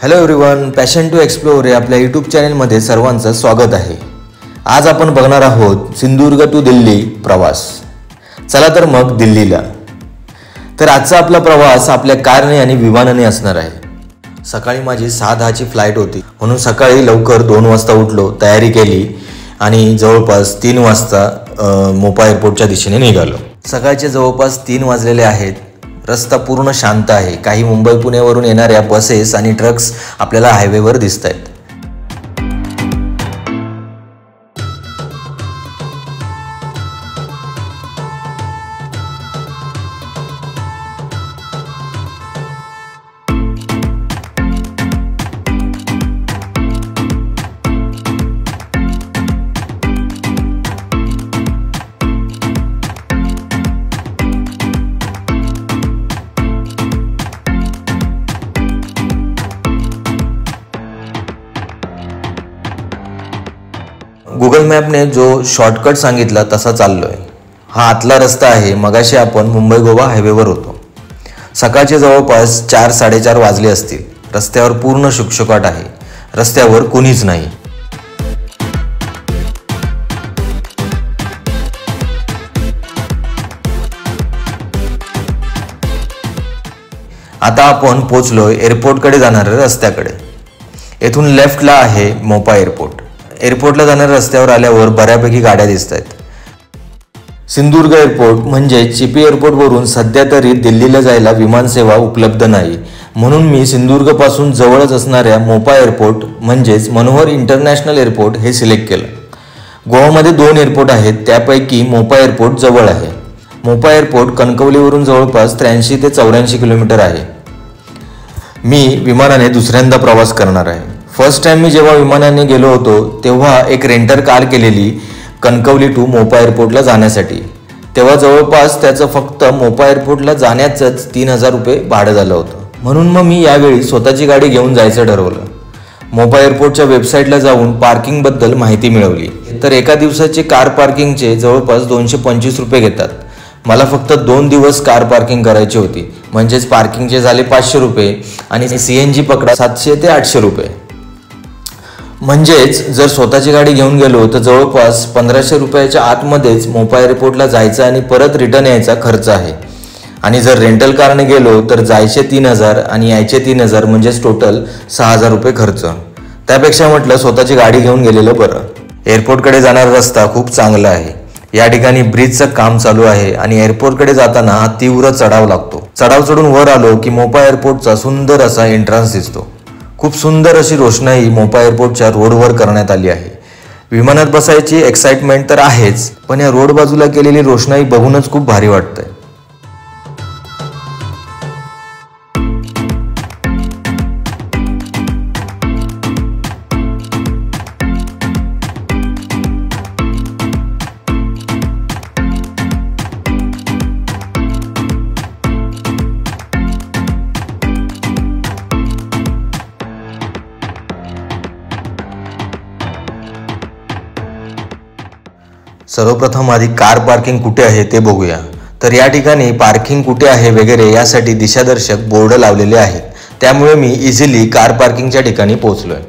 Hello everyone, passion to explore या आपल्या YouTube चॅनलमध्ये सर्वांचं स्वागत आहे। आज आपण बघणार आहोत सिंधुदुर्ग टू दिल्ली प्रवास। चला तर मग दिल्लीला। तर आजचा आपला प्रवास आपल्या कारने आणि विमानाने असणार आहे। सकाळी माझी 6:10ची फ्लाईट होती, म्हणून सकाळी लवकर 2 वाजता उठलो, तयारी केली आणि जवळपास 3 वाजता मोपा एअरपोर्टच्या दिशेने निघालो। सकाळचे जवळपास 3 वाजलेले आहेत। रस्ता पूर्ण शांत आहे। काही मुंबई पुण्यावरून येणाऱ्या बसेस आणि ट्रक्स आपल्याला हायवेवर दिसत आहेत। गूगल मॅपने जो शॉर्टकट सांगितला तसा चाललोय। हा आतला रस्ता आहे। मगाशी आपण मुंबई गोवा हायवेवर होतो। सकाळचे जवळपास 4-4:30 वाजले असतील। रस्त्यावर पूर्ण शुकशुकाट आहे। रस्त्यावर कोणीच नाही। आता आपण पोहोचलोय एअरपोर्टकडे जाणाऱ्या रस्त्याकडे। येथून लेफ्टला आहे मोपा एअरपोर्ट। एअरपोर्टला जाणाऱ्या रस्त्यावर आल्यावर बऱ्यापैकी गाड्या दिसत आहेत। सिंधुदुर्ग एअरपोर्ट म्हणजे चिपी एअरपोर्टवरून सध्या तरी दिल्लीला जायला विमानसेवा उपलब्ध नाही, म्हणून मी सिंधुदुर्गपासून जवळच असणाऱ्या मोपा एअरपोर्ट म्हणजेच मनोहर इंटरनॅशनल एअरपोर्ट हे सिलेक्ट केलं। गोवामध्ये 2 एअरपोर्ट आहेत, त्यापैकी मोपा एअरपोर्ट जवळ आहे। मोपा एअरपोर्ट कणकवलीवरून जवळपास 83 ते 84 किलोमीटर आहे। मी विमानाने दुसऱ्यांदा प्रवास करणार आहे। फर्स्ट टाइम मी जेव्हा विमानाने गेलो होतो तेव्हा एक रेंटर कार केलेली कणकवली टू मोपा एअरपोर्टला जाण्यासाठी। तेव्हा जवळपास त्याचं फक्त मोपा एअरपोर्टला जाण्याचंच 3000 रुपये भाडं झालं होतं, म्हणून मग मी यावेळी स्वतःची गाडी घेऊन जायचं ठरवलं। मोपा एअरपोर्टच्या वेबसाईटला जाऊन पार्किंगबद्दल माहिती मिळवली तर एका दिवसाचे कार पार्किंगचे जवळपास 225 रुपये घेतात। मला फक्त 2 दिवस कार पार्किंग करायची होती, म्हणजेच पार्किंगचे झाले 500 रुपये आणि CNG पकडा 700 ते 800 रुपये। म्हणजेच जर स्वतःची गाडी घेऊन गेलो तर जवळपास 1500 रुपयाच्या आतमध्येच मोपा एअरपोर्टला जायचा आणि परत रिटर्न यायचा खर्च आहे। आणि जर रेंटल कारने गेलो तर जायचे 3000 आणि यायचे 3000, म्हणजेच टोटल 6000 रुपये खर्च। त्यापेक्षा म्हटलं स्वतःची गाडी घेऊन गेलेलं बरं। एअरपोर्टकडे जाणारा रस्ता खूप चांगला आहे। या ठिकाणी ब्रिजचं काम चालू आहे आणि एअरपोर्टकडे जाताना हा तीव्र चढाव लागतो। चढाव चढून वर आलो की मोपा एअरपोर्टचा सुंदर असा एंट्रन्स दिसतो। खूप सुंदर अशी रोषणाई मोपा एअरपोर्टच्या रोडवर करण्यात आली आहे। विमानात बसायची एक्साइटमेंट तर आहेच, पण या रोड बाजूला केलेली रोषणाई बघूनच खूप भारी वाटतंय। सर्वप्रथम आधी कार पार्किंग कुठे आहे ते बघूया। तर या ठिकाणी पार्किंग कुठे आहे वगैरे यासाठी दिशादर्शक बोर्ड लावलेले आहेत, त्यामुळे मी इझिली कार पार्किंगच्या ठिकाणी पोहोचलोय।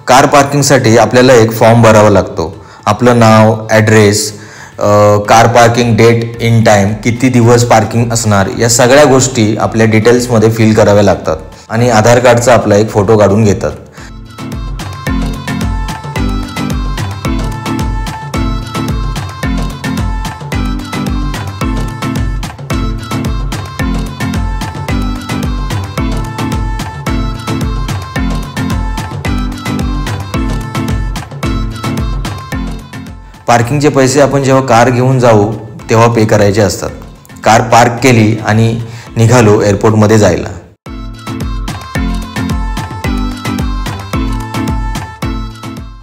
कार पार्किंगसाठी आपल्याला एक फॉर्म भरावा लागतो। आपलं नाव, address, car parking date in time, किती दिवस पार्किंग असणार, या सगळ्या गोष्टी आपल्या डिटेल्समध्ये फिल कराव्या लागतात आणि आधार कार्डचा आपला एक फोटो काढून घेतात। पार्किंगचे पैसे आपण जेव्हा कार घेऊन जाऊ तेव्हा पे करायचे असतात। कार पार्क केली आणि निघालो एअरपोर्टमध्ये जायला।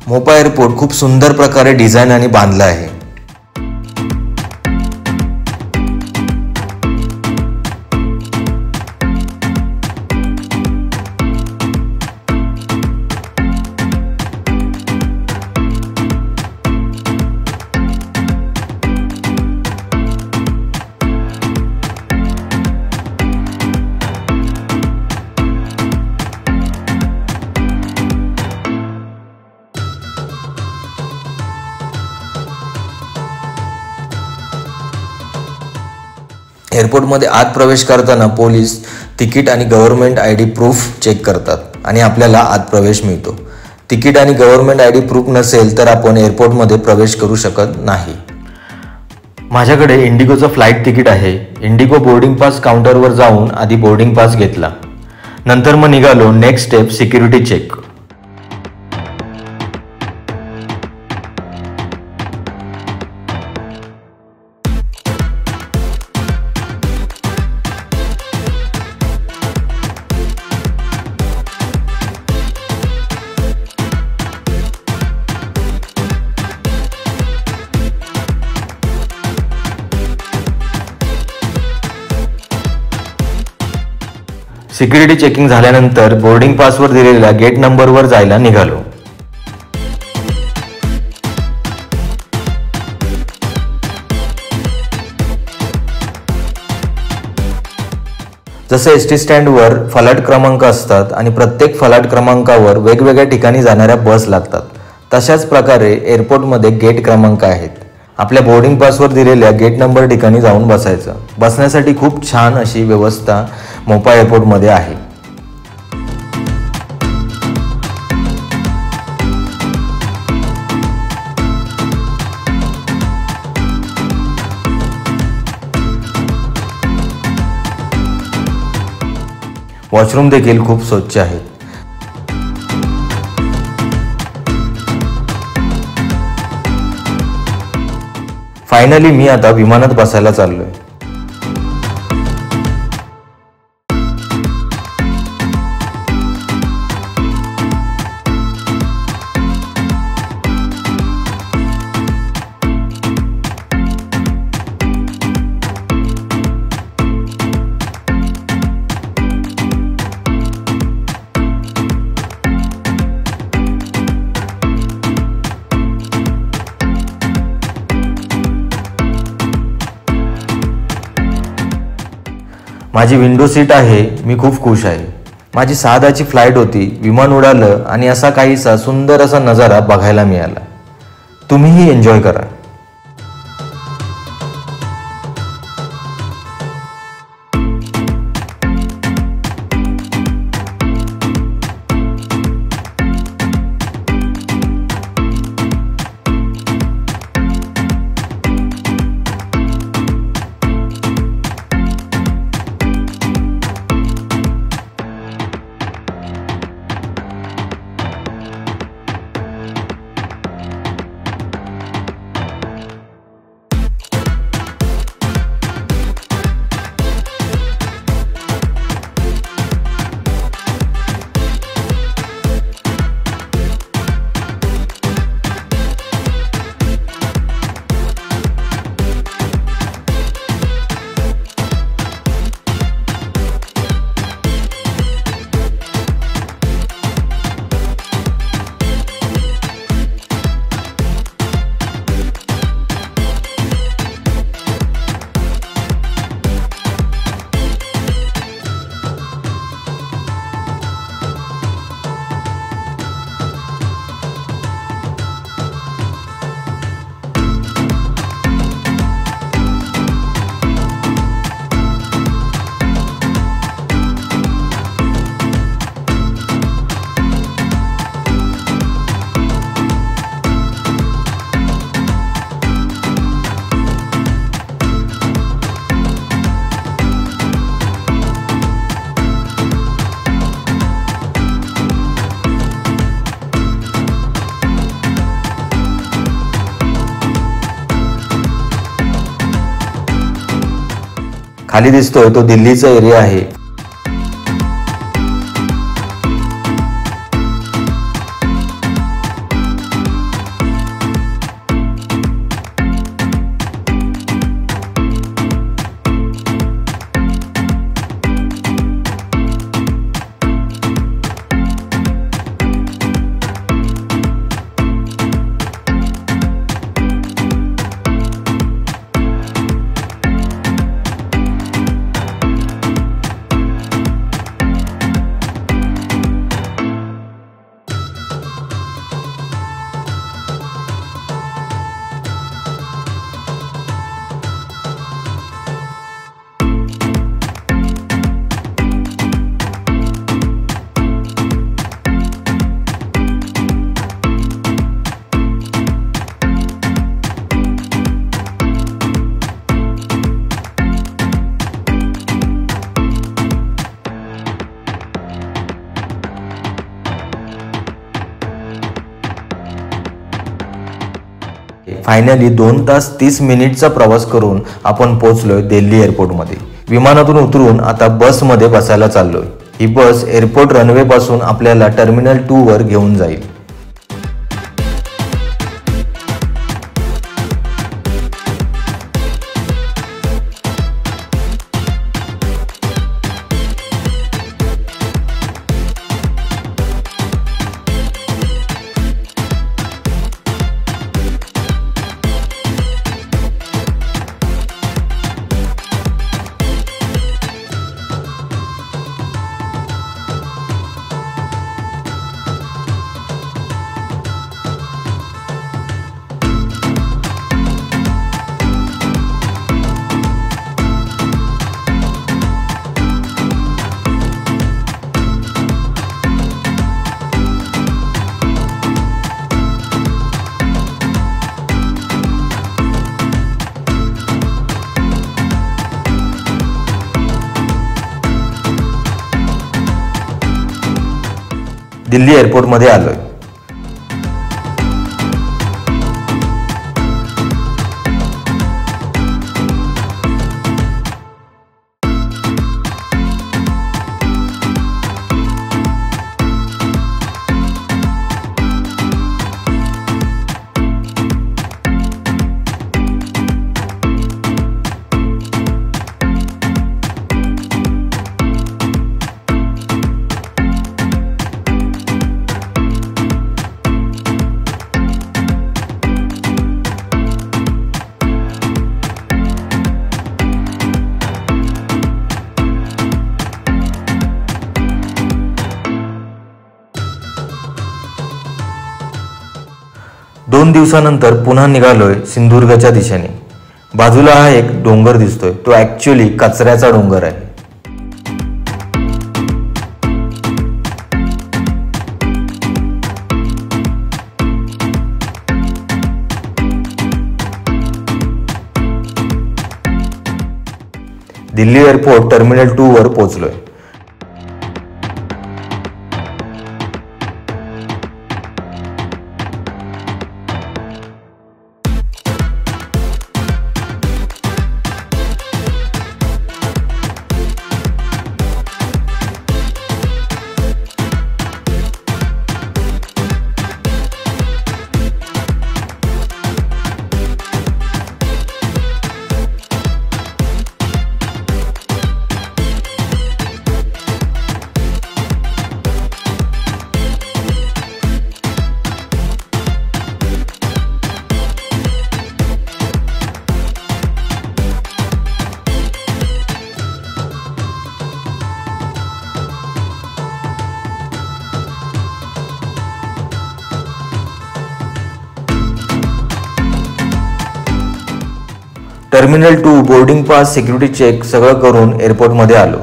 मोपा एअरपोर्ट खूप सुंदर प्रकारे डिझाईन आणि बांधलं आहे. एअरपोर्टमध्ये आत प्रवेश करताना पोलीस तिकीट आणि गव्हर्नमेंट ID प्रूफ चेक करतात आणि आपल्याला आत प्रवेश मिळतो. तिकीट आणि गव्हर्नमेंट ID प्रूफ नसेल तर आपण एअरपोर्टमध्ये प्रवेश करू शकत नाही. माझ्याकडे इंडिगोचं फ्लाईट तिकीट आहे. इंडिगो बोर्डिंग पास काउंटरवर जाऊन आधी बोर्डिंग पास घेतला. नंतर मग निघालो next step security check. Security checking झाल्यानंतर बोर्डिंग पासवर दिलेल्या गेट नंबरवर जायला निघालो. जसे एसटी स्टँडवर फलाट क्रमांक असतात आणि प्रत्येक फलाट क्रमांकावर वेगवेगळ्या ठिकाणी जाणाऱ्या बस लागतात, तशाच प्रकारे एअरपोर्टमध्ये गेट क्रमांक आहेत. आपल्या बोर्डिंग पासवर दिलेल्या गेट नंबर ठिकाणी जाऊन बसायचं. बसण्यासाठी खूप छान अशी व्यवस्था मोपा एअरपोर्टमध्ये आहे. वॉशरूम देखील खूप स्वच्छ आहेत. फायनली मी आता विमानात बसायला चाललोय. माझी विंडो सीट आहे. मी खूप खुश आहे. माझी 6:10ची फ्लाईट होती. विमान उडालं आणि असा काहीसा सुंदर असा नजारा बघायला मिळाला. तुम्हीही एन्जॉय करा. खाली दिसतोय तो दिल्लीचा एरिया आहे. फायनली 2 तास 30 मिनिटचा प्रवास करून आपण पोहोचलोय दिल्ली एअरपोर्टमध्ये. विमानातून उतरून आता बसमध्ये बसायला चाललोय. ही बस एअरपोर्ट रनवे पासून आपल्याला टर्मिनल 2 वर घेऊन जाईल. दिल्ली एअरपोर्टमध्ये आलोय. दोन दिवसानंतर पुन्हा निघालोय सिंधुदुर्गच्या दिशेने. बाजूला हा एक डोंगर दिसतोय, तो ऍक्च्युअली कचऱ्याचा डोंगर आहे. दिल्ली एअरपोर्ट टर्मिनल 2 वर पोहोचलोय. Terminal 2 boarding pass security check सगळं करून एअरपोर्टमध्ये आलो.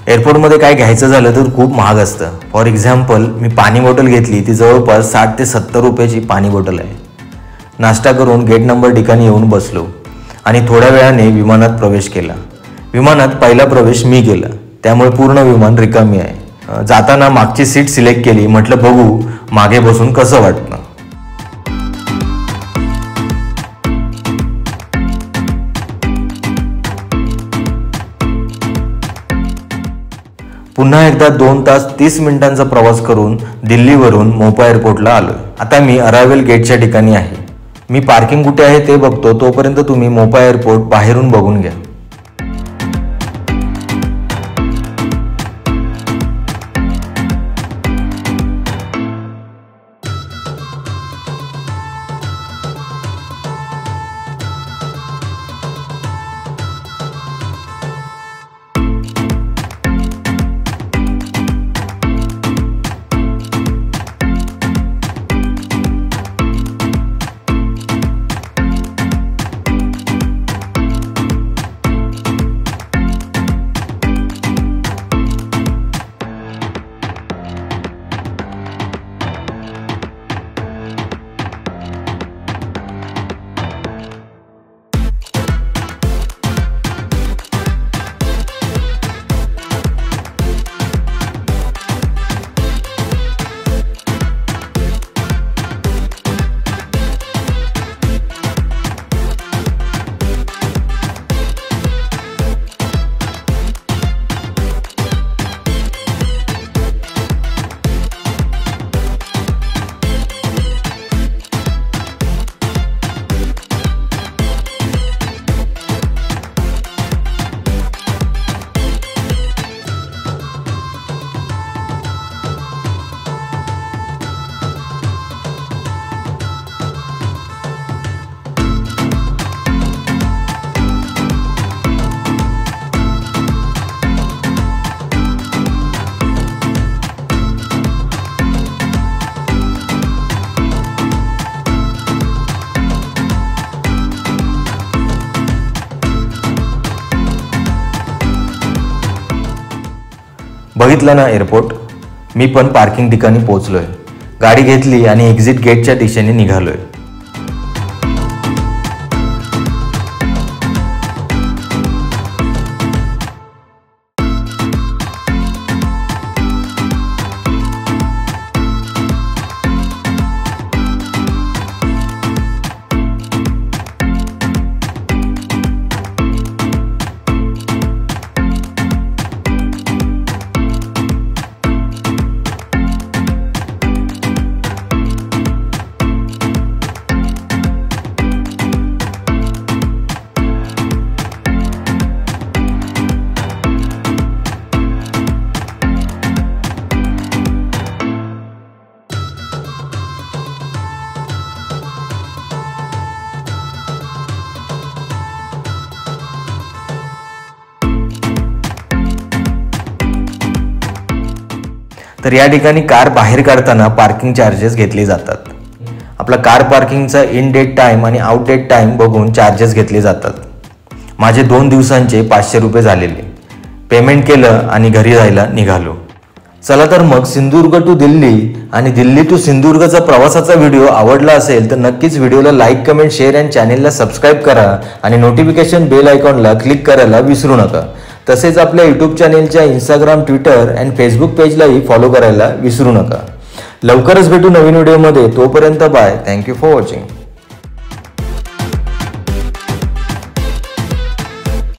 एअरपोर्टमध्ये काय घ्यायचं झालं तर खूप महाग असतं. फॉर एक्झाम्पल मी पाणी बॉटल घेतली, ती जवळपास 60 ते 70 रुपयाची पाणी बॉटल आहे. नाश्ता करून गेट नंबर ठिकाणी येऊन बसलो आणि थोड्या वेळाने विमानात प्रवेश केला. विमानात पहिला प्रवेश मी केला, त्यामुळे पूर्ण विमान रिकामी आहे. जाताना मागची सीट सिलेक्ट केली. म्हटलं बघू मागे बसून कसं वाटतं. पुन्हा एकदा 2 तास 30 मिनिटांचा प्रवास करून दिल्लीवरून मोपा एअरपोर्टला आलोय. आता मी अरायवल गेटच्या ठिकाणी आहे. मी पार्किंग कुठे आहे ते बघतो, तोपर्यंत तुम्ही मोपा एअरपोर्ट बाहेरून बघून घ्या. बघितलं ना एअरपोर्ट, मी पण पार्किंग ठिकाणी पोहोचलोय. गाडी घेतली आणि एक्झिट गेटच्या दिशेने निघालोय. तर या ठिकाणी कार बाहेर काढताना पार्किंग चार्जेस घेतले जातात. आपला कार पार्किंगचा इन डेट टाइम आणि आउट डेट टाइम बघून चार्जेस घेतले जातात. माझे 2 दिवसांचे 500 रुपये झालेले. पेमेंट केलं आणि घरी जायला निघालो. चला तर मग सिंधुदुर्ग टू दिल्ली आणि दिल्ली टू सिंधुदुर्गचा प्रवासाचा व्हिडिओ आवडला असेल तर नक्कीच व्हिडिओला लाईक, कमेंट, शेअर आणि चॅनेलला सबस्क्राईब करा आणि नोटिफिकेशन बेल आयकॉनला क्लिक करायला विसरू नका. तसेच आपल्या यूट्यूब चॅनेलच्या इंस्टाग्राम, ट्विटर आणि फेसबुक पेजलाही फॉलो करायला विसरू नका. लवकरच भेटू नवीन व्हिडिओमध्ये. तोपर्यंत बाय. Thank you for watching.